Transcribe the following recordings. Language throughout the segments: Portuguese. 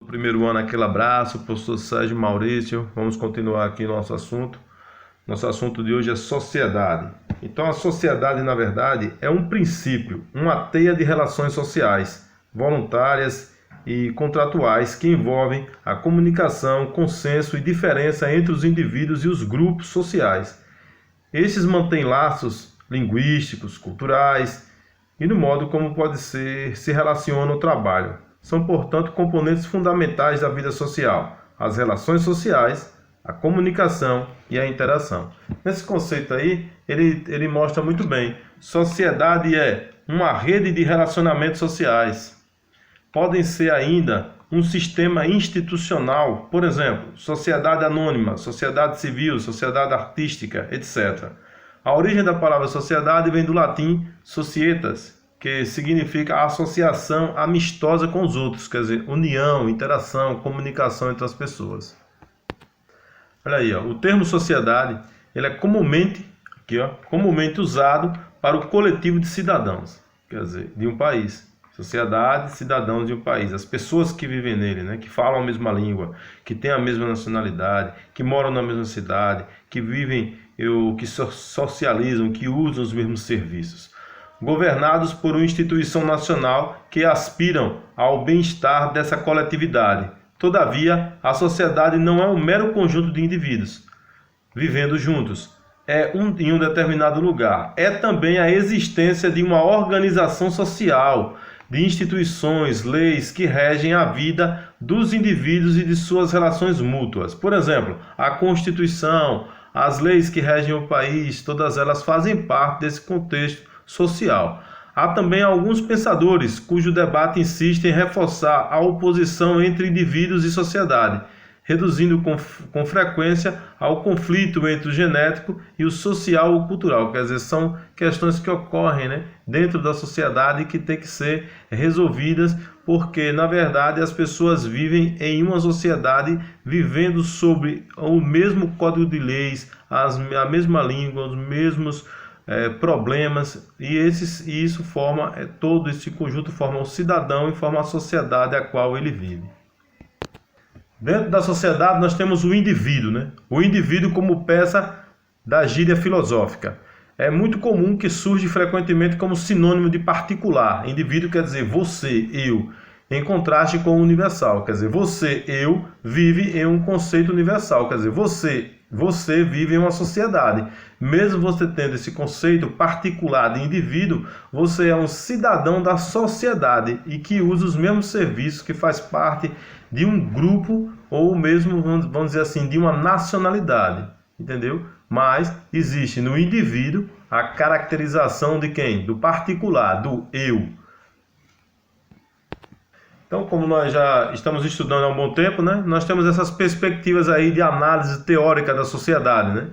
primeiro ano, aquele abraço, professor Sérgio Maurício. Vamos continuar aqui nosso assunto. Nosso assunto de hoje é sociedade. Então, a sociedade, na verdade, é um princípio, uma teia de relações sociais, voluntárias e contratuais que envolvem a comunicação, consenso e diferença entre os indivíduos e os grupos sociais. Estes mantêm laços linguísticos, culturais e no modo como se relaciona o trabalho. São, portanto, componentes fundamentais da vida social, as relações sociais, a comunicação e a interação. Nesse conceito aí, ele mostra muito bem. Sociedade é uma rede de relacionamentos sociais. Podem ser ainda um sistema institucional, por exemplo, sociedade anônima, sociedade civil, sociedade artística, etc. A origem da palavra sociedade vem do latim societas, que significa associação amistosa com os outros, quer dizer, união, interação, comunicação entre as pessoas. Olha aí, ó, o termo sociedade ele é comumente usado para o coletivo de cidadãos, quer dizer, de um país. Sociedade, cidadãos de um país, as pessoas que vivem nele, né, que falam a mesma língua, que têm a mesma nacionalidade, que moram na mesma cidade, que vivem, que socializam, que usam os mesmos serviços. Governados por uma instituição nacional que aspiram ao bem-estar dessa coletividade. Todavia, a sociedade não é um mero conjunto de indivíduos vivendo juntos em um determinado lugar. É também a existência de uma organização social, de instituições, leis que regem a vida dos indivíduos e de suas relações mútuas. Por exemplo, a Constituição, as leis que regem o país, todas elas fazem parte desse contexto social. Há também alguns pensadores cujo debate insiste em reforçar a oposição entre indivíduos e sociedade, reduzindo com frequência ao conflito entre o genético e o social ou cultural. Quer dizer, são questões que ocorrem, né, dentro da sociedade que tem que ser resolvidas, porque, na verdade, as pessoas vivem em uma sociedade vivendo sobre o mesmo código de leis, a mesma língua, os mesmos problemas, e isso forma, todo esse conjunto forma um cidadão e forma a sociedade a qual ele vive. Dentro da sociedade nós temos o indivíduo, né? O indivíduo como peça da gíria filosófica. É muito comum que surge frequentemente como sinônimo de particular. Indivíduo quer dizer você, eu, em contraste com o universal. Quer dizer, você, eu, vive em um conceito universal. Quer dizer, você vive em uma sociedade. Mesmo você tendo esse conceito particular de indivíduo, você é um cidadão da sociedade e que usa os mesmos serviços, que faz parte de um grupo ou mesmo, vamos dizer assim, de uma nacionalidade, entendeu? Mas existe no indivíduo a caracterização de quem? Do particular, do eu. Então, como nós já estamos estudando há um bom tempo, né, nós temos essas perspectivas aí de análise teórica da sociedade, né,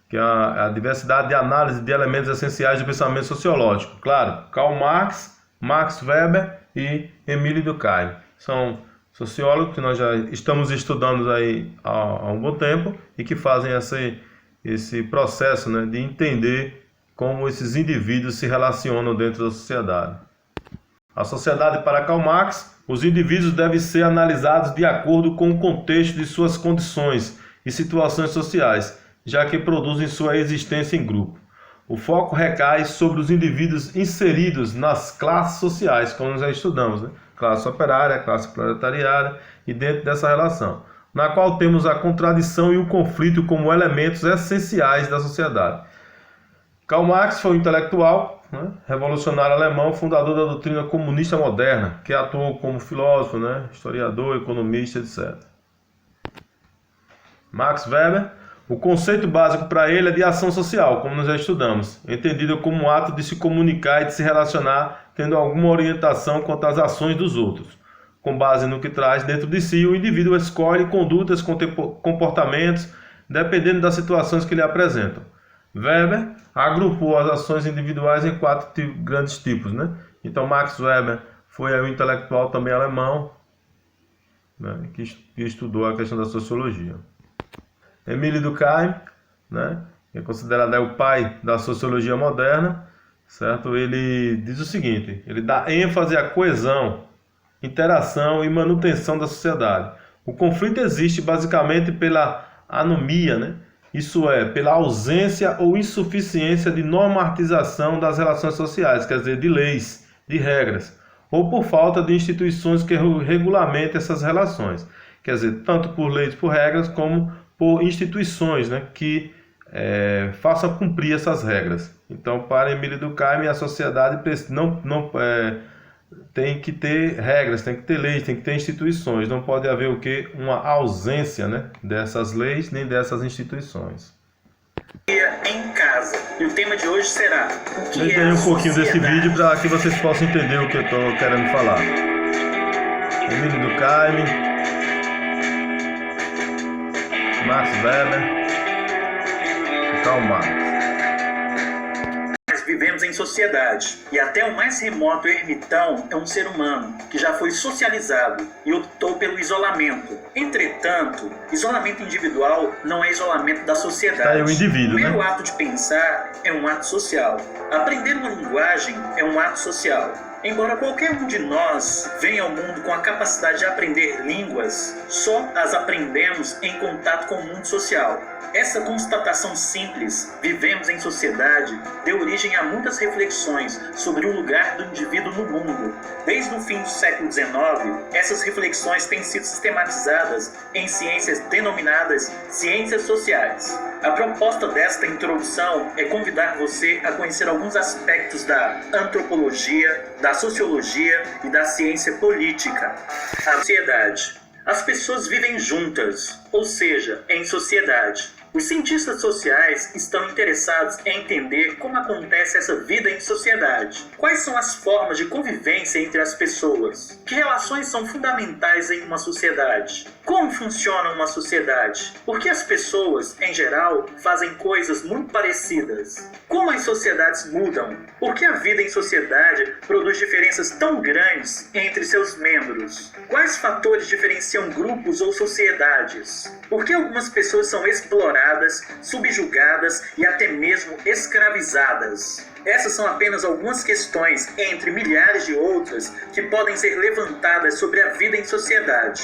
que é a diversidade de análise de elementos essenciais do pensamento sociológico. Claro, Karl Marx, Max Weber e Émile Durkheim. São sociólogos que nós já estamos estudando aí há um bom tempo e que fazem esse processo, né, de entender como esses indivíduos se relacionam dentro da sociedade. A sociedade para Karl Marx, os indivíduos devem ser analisados de acordo com o contexto de suas condições e situações sociais, já que produzem sua existência em grupo. O foco recai sobre os indivíduos inseridos nas classes sociais, como nós já estudamos, né? Classe operária, classe proletariada, e dentro dessa relação, na qual temos a contradição e o conflito como elementos essenciais da sociedade. Karl Marx foi um intelectual, né, revolucionário alemão, fundador da doutrina comunista moderna, que atuou como filósofo, né, historiador, economista, etc. Max Weber, o conceito básico para ele é de ação social, como nós já estudamos, entendido como um ato de se comunicar e de se relacionar, tendo alguma orientação quanto às ações dos outros. Com base no que traz dentro de si, o indivíduo escolhe condutas, comportamentos, dependendo das situações que lhe apresentam. Weber agrupou as ações individuais em 4 grandes tipos, né? Então, Max Weber foi um intelectual também alemão, né, que estudou a questão da sociologia. Émile Durkheim, né, que é considerado o pai da sociologia moderna, certo? Ele diz o seguinte: ele dá ênfase à coesão interação e manutenção da sociedade. O conflito existe basicamente pela anomia, né? Isso é, pela ausência ou insuficiência de normatização das relações sociais, quer dizer, de leis, de regras, ou por falta de instituições que regulamentem essas relações, quer dizer, tanto por leis, por regras, como por instituições, né, que façam cumprir essas regras. Então, para Emílio Durkheim, a sociedade tem que ter regras, tem que ter leis, tem que ter instituições. Não pode haver o quê? Uma ausência, né, dessas leis nem dessas instituições. Em casa. E o tema de hoje será o que é um pouquinho desse vídeo para que vocês possam entender o que eu estou querendo falar. Emílio Durkheim, Max Weber e Karl Marx. Vivemos em sociedade, e até o mais remoto ermitão é um ser humano que já foi socializado e optou pelo isolamento. Entretanto, isolamento individual não é isolamento da sociedade. O indivíduo, o mero ato de pensar é um ato social. Aprender uma linguagem é um ato social. Embora qualquer um de nós venha ao mundo com a capacidade de aprender línguas, só as aprendemos em contato com o mundo social. Essa constatação simples, vivemos em sociedade, deu origem a muitas reflexões sobre o lugar do indivíduo no mundo. Desde o fim do século XIX, essas reflexões têm sido sistematizadas em ciências denominadas ciências sociais. A proposta desta introdução é convidar você a conhecer alguns aspectos da antropologia, da sociologia e da ciência política. A sociedade. As pessoas vivem juntas, ou seja, em sociedade. Os cientistas sociais estão interessados em entender como acontece essa vida em sociedade. Quais são as formas de convivência entre as pessoas? Que relações são fundamentais em uma sociedade? Como funciona uma sociedade? Por que as pessoas, em geral, fazem coisas muito parecidas? Como as sociedades mudam? Por que a vida em sociedade produz diferenças tão grandes entre seus membros? Quais fatores diferenciam grupos ou sociedades? Por que algumas pessoas são exploradas, subjugadas e até mesmo escravizadas? Essas são apenas algumas questões, entre milhares de outras, que podem ser levantadas sobre a vida em sociedade.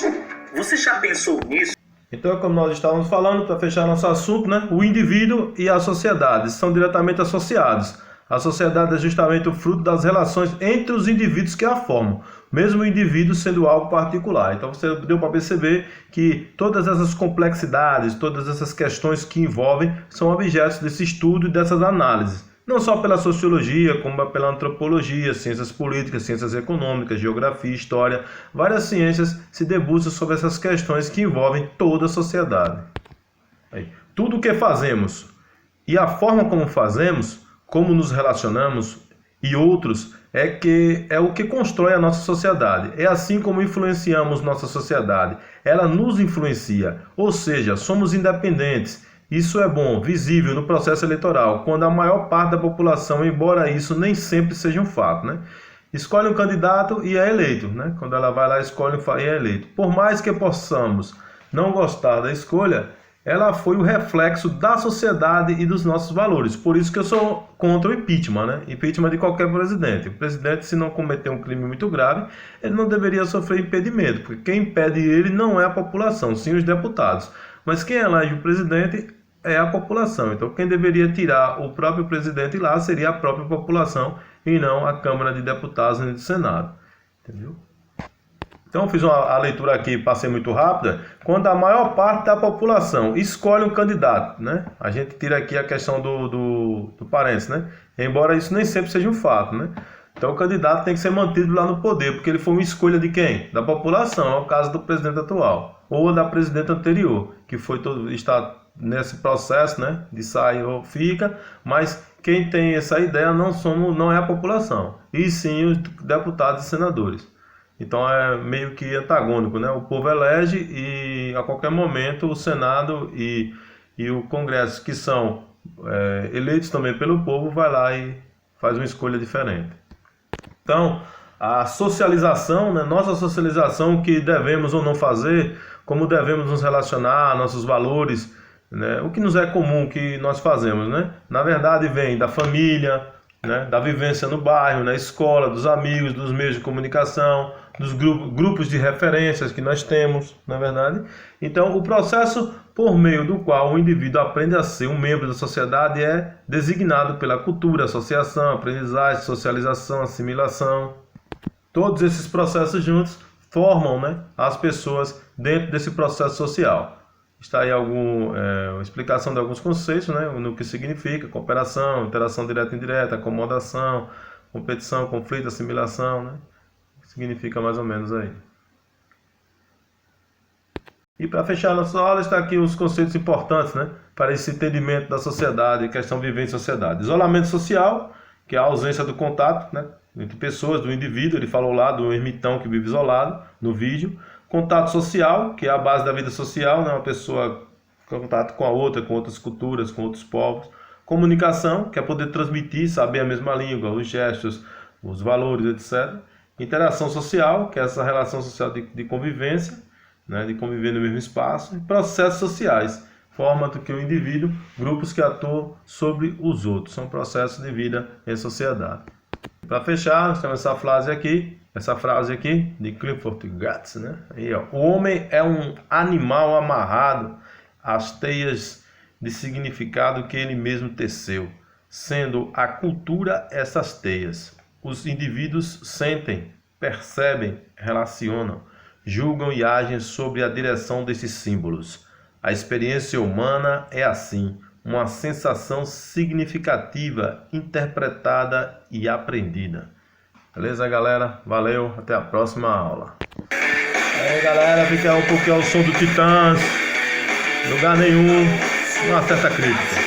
Você já pensou nisso? Então, como nós estávamos falando, para fechar nosso assunto, né, o indivíduo e a sociedade são diretamente associados. A sociedade é justamente o fruto das relações entre os indivíduos que a formam, mesmo o indivíduo sendo algo particular. Então você deu para perceber que todas essas complexidades, todas essas questões que envolvem, são objetos desse estudo e dessas análises. Não só pela sociologia, como pela antropologia, ciências políticas, ciências econômicas, geografia, história. Várias ciências se debruçam sobre essas questões que envolvem toda a sociedade. Tudo o que fazemos e a forma como fazemos, como nos relacionamos e outros, é o que constrói a nossa sociedade. É assim como influenciamos nossa sociedade. Ela nos influencia, ou seja, somos independentes. Isso é bom, visível no processo eleitoral, quando a maior parte da população, embora isso nem sempre seja um fato, né, escolhe um candidato e é eleito, né? Quando ela vai lá, escolhe e é eleito. Por mais que possamos não gostar da escolha, ela foi o reflexo da sociedade e dos nossos valores. Por isso que eu sou contra o impeachment, né? Impeachment de qualquer presidente. O presidente, se não cometer um crime muito grave, ele não deveria sofrer impedimento, porque quem impede ele não é a população, sim os deputados. Mas quem elege o presidente é a população. Então quem deveria tirar o próprio presidente lá seria a própria população e não a Câmara de Deputados e do Senado. Entendeu? Então fiz a leitura aqui, passei muito rápida. Quando a maior parte da população escolhe um candidato, né? A gente tira aqui a questão do parênteses, né? Embora isso nem sempre seja um fato, né? Então o candidato tem que ser mantido lá no poder, porque ele foi uma escolha de quem? Da população, é o caso do presidente atual, ou da presidente anterior, que está nesse processo, né, de sair ou fica, mas quem tem essa ideia não é a população, e sim os deputados e senadores. Então é meio que antagônico, né? O povo elege e a qualquer momento o Senado e o Congresso, que são eleitos também pelo povo, vai lá e faz uma escolha diferente. Então, a socialização, né? Nossa socialização, o que devemos ou não fazer, como devemos nos relacionar, nossos valores, né? O que nos é comum que nós fazemos, né? Na verdade vem da família, né? Da vivência no bairro, na escola, dos amigos, dos meios de comunicação, dos grupos de referências que nós temos, na verdade. Então, o processo por meio do qual o indivíduo aprende a ser um membro da sociedade é designado pela cultura, associação, aprendizagem, socialização, assimilação. Todos esses processos juntos formam, né, as pessoas dentro desse processo social. Está aí uma explicação de alguns conceitos, né, no que significa cooperação, interação direta e indireta, acomodação, competição, conflito, assimilação, né? Significa mais ou menos aí. E para fechar a nossa aula, está aqui os conceitos importantes, né, para esse entendimento da sociedade, questão de viver em sociedade. Isolamento social, que é a ausência do contato, né, entre pessoas, do indivíduo, ele falou lá do ermitão que vive isolado no vídeo. Contato social, que é a base da vida social, né, uma pessoa em contato com a outra, com outras culturas, com outros povos. Comunicação, que é poder transmitir, saber a mesma língua, os gestos, os valores, etc. Interação social, que é essa relação social de convivência, né, de conviver no mesmo espaço. E processos sociais, forma do que o indivíduo, grupos que atuam sobre os outros. São processos de vida em sociedade. Para fechar, nós temos essa frase aqui de Clifford Geertz, né? Aí, ó, o homem é um animal amarrado às teias de significado que ele mesmo teceu, sendo a cultura essas teias. Os indivíduos sentem, percebem, relacionam, julgam e agem sob a direção desses símbolos. A experiência humana é assim, uma sensação significativa, interpretada e aprendida. Beleza, galera? Valeu, até a próxima aula. Aí, galera, fica um pouquinho ao som do Titãs. Lugar nenhum, uma certa crítica.